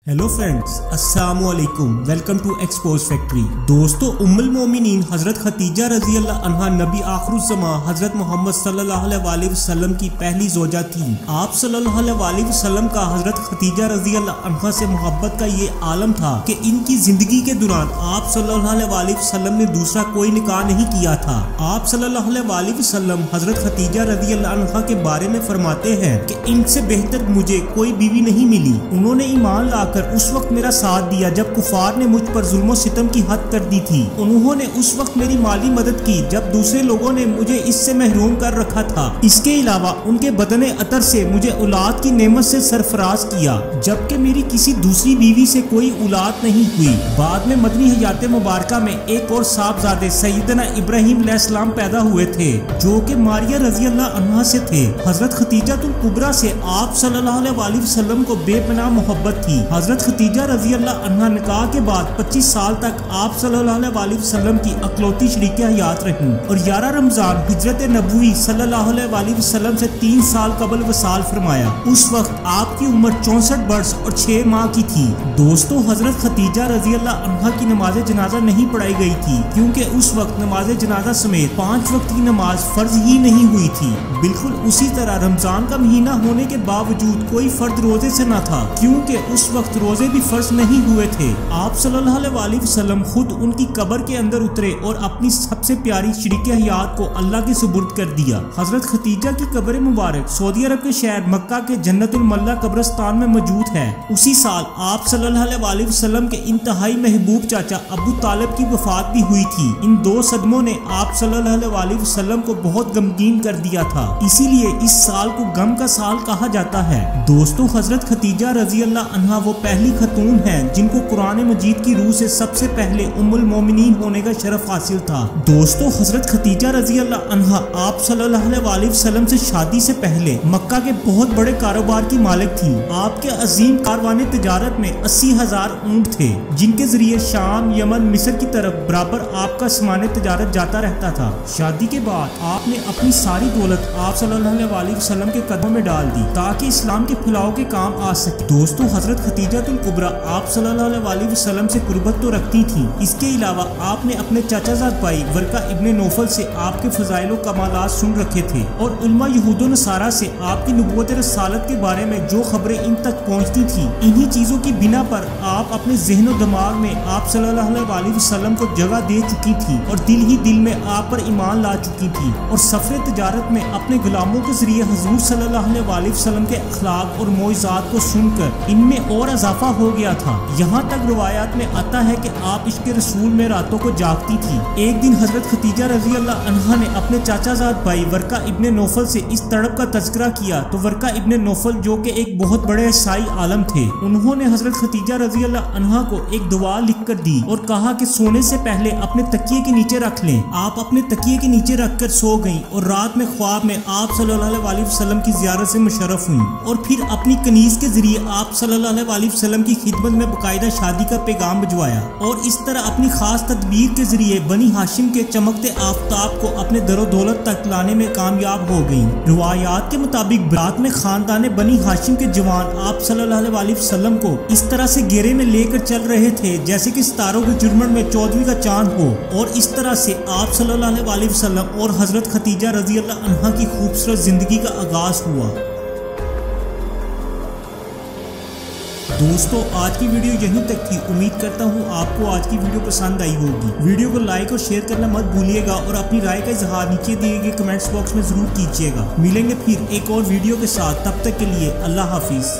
Hello friends, अस्सलाम वालेकुम। Welcome to expose factory. दोस्तों, उम्मुल मोमिनीन हजरत खतीजा रजी अल्लाह अन्हा नबी आखिरुज़्ज़मा हजरत मोहम्मद सल्लल्लाहु अलैहि वसल्लम की पहली जोजा थी। आप सल्लल्लाहु अलैहि वसल्लम का हजरत खतीजा रजी अल्लाह अन्हा से मोहब्बत का ये आलम था कि इनकी जिंदगी के दौरान आप सल्लल्लाहु अलैहि वसल्लम ने दूसरा कोई निकाह नहीं किया था। आप सल्लल्लाहु अलैहि वसल्लम हजरत खतीजा रजी अल्लाह अन्हा के बारे में फरमाते हैं कि इनसे बेहतर मुझे कोई बीवी नहीं मिली। उन्होंने ईमान लाकर उस वक्त मेरा साथ दिया जब कुफार ने मुझ पर जुल्म सितम की हद कर दी थी। उन्होंने उस वक्त मेरी माली मदद की जब दूसरे लोगों ने मुझे इससे महरूम कर रखा था। इसके अलावा उनके बदने अतर से मुझे औलाद की नेमत से सरफराज किया, जबकि मेरी किसी दूसरी बीवी से कोई औलाद नहीं हुई। बाद में मदनी हयात मुबारका में एक और साहबजादे सैयदना इब्राहिम अलैहिस्सलाम पैदा हुए थे, जो कि मारिया रजी अल्लाह अन्हा से थे। हजरत खतीजातुल कुबरा से आप सल्लल्लाहु अलैहि वसल्लम को बेपनाह मोहब्बत थी। हजरत खतीजा रजी अल्लाह अन्हा निकाह के बाद 25 साल तक आप सल्लल्लाहु अलैहि वसल्लम की अकलौती शरीक हयात रहीं और 11 रमजान हिजरत नबवी सल्लल्लाहु अलैहि वसल्लम से 3 साल कबल वसाल फरमाया। उस वक्त आपकी उम्र 64 वर्ष और 6 माह की थी। दोस्तों, हजरत खतीजा रजी अल्लाह अन्हा की नमाज जनाजा नहीं पढ़ाई गई थी, क्योंकि उस वक्त नमाज जनाजा समेत 5 वक्त की नमाज फर्ज ही नहीं हुई थी। बिल्कुल उसी तरह रमजान का महीना होने के बावजूद कोई फर्द रोजे से न था, क्योंकि उस वक्त रोजे भी फर्ज नहीं हुए थे। आप सल्लल्लाहु अलैहि वसल्लम खुद उनकी कब्र के अंदर उतरे और अपनी सबसे प्यारी शरीक हयात को अल्लाह के सुपुर्द कर दिया। हजरत खतीजा की कब्र मुबारक सऊदी अरब के शहर मक्का के जन्नतुल मल्ला कब्रिस्तान में मौजूद है। उसी साल आप सल्लल्लाहु अलैहि वसल्लम के इंतहाई महबूब चाचा अबू तालिब की वफात भी हुई थी। इन दो सदमों ने आप सल्लल्लाहु अलैहि वसल्लम को बहुत गमगीन कर दिया था, इसीलिए इस साल को गम का साल कहा जाता है। दोस्तों, हजरत खतीजा रजी अल्लाह अन्हा वो पहली खतून है जिनको कुरान मजीद की रूह से सबसे पहले उम्मुल मोमिनीन होने का शरफ हासिल था। दोस्तों, हजरत खतीजा रजी अल्लाह अन्हा आप सल्लल्लाहु अलैहि वसल्लम से शादी से पहले मक्का के बहुत बड़े कारोबार की मालिक थी। आपके अजीम कारवाने तिजारत में 80,000 ऊंट थे, जिनके जरिए शाम, यमन, मिस्र की तरफ बराबर आपका सामान तिजारत जाता रहता था। शादी के बाद आपने अपनी सारी दौलत आप सल्लल्लाहु अलैहि वसल्लम के कदमों में डाल दी ताकि इस्लाम के फैलाव के काम आ सके। दोस्तों, हजरत खतीजातुल कुबरा आप सल्लल्लाहु अलैहि वसल्लम से कुर्बत तो रखती थी, इसके अलावा आपने अपने चाचाजाद भाई वर्का इब्ने नौफल से आपके फजाइल व कमालात सुन रखे थे और उलमा यहूद व नसारा से आपकी नबूवत रसालत के बारे में जो खबरें इन तक पहुंचती थी। इन्हीं चीजों की बिना पर आप अपने ज़हन व दिमाग में आप सल्लल्लाहु अलैहि वसल्लम को जगह दे चुकी थी और दिल ही दिल में आप पर ईमान ला चुकी थी और सफर तिजारत में अपने गुलामों के जरिए हुजूर सल्लल्लाहु अलैहि वसल्लम के अखलाक और मोइज़ात को सुनकर इनमें और इजाफा हो गया था। यहाँ तक रिवायात में आता है कि आप इश्क़ रसूल में रातों को जागती थी। एक दिन हजरत खतीजा रजी अल्लाह अन्हा ने अपने चाचाजाद भाई वर्का इब्ने नौफल से इस तड़प का तज़किरा किया तो वर्का इब्ने नौफल, जो कि एक बहुत बड़े ईसाई आलम थे, उन्होंने हजरत खतीजा रजी अल्लाह अन्हा को एक दुआ लिख कर दी और कहा कि सोने से पहले अपने तकिए के नीचे रख लें। आप अपने तकिए के नीचे रख कर सो गयी और रात में ख्वाब में आप सल्लल्लाहु अलैहि वसल्लम की ज़ियारत से मुशर्रफ हुई और फिर अपनी कनीज के जरिए आप सल्लल्लाहु अलैहि वसल्लम की खिदमत में बाकायदा शादी का पैगाम भिजवाया और इस तरह अपनी खास तदबीर के जरिए बनी हाशिम के चमकते आफताब को अपने दरो दौलत तक लाने में कामयाब हो गयी। रिवायात के मुताबिक रात में खानदान बनी हाशिम के जवान आप सल्लल्लाहु अलैहि वसल्लम को इस तरह से घेरे में लेकर चल रहे थे जैसे कि सितारों के जुर्मन में 14वीं का चांद हो, और इस तरह से आप सल्लल्लाहु अलैहि वसल्लम और हजरत खतीजा रजी अल्लाह अन्हा की खूबसूरत जिंदगी का आगाज हुआ। दोस्तों, आज की वीडियो यहीं तक थी। उम्मीद करता हूँ आपको आज की वीडियो पसंद आई होगी। वीडियो को लाइक और शेयर करना मत भूलिएगा और अपनी राय का इजहार नीचे दिए गए कमेंट्स बॉक्स में जरूर कीजिएगा। मिलेंगे फिर एक और वीडियो के साथ, तब तक के लिए अल्लाह हाफिज।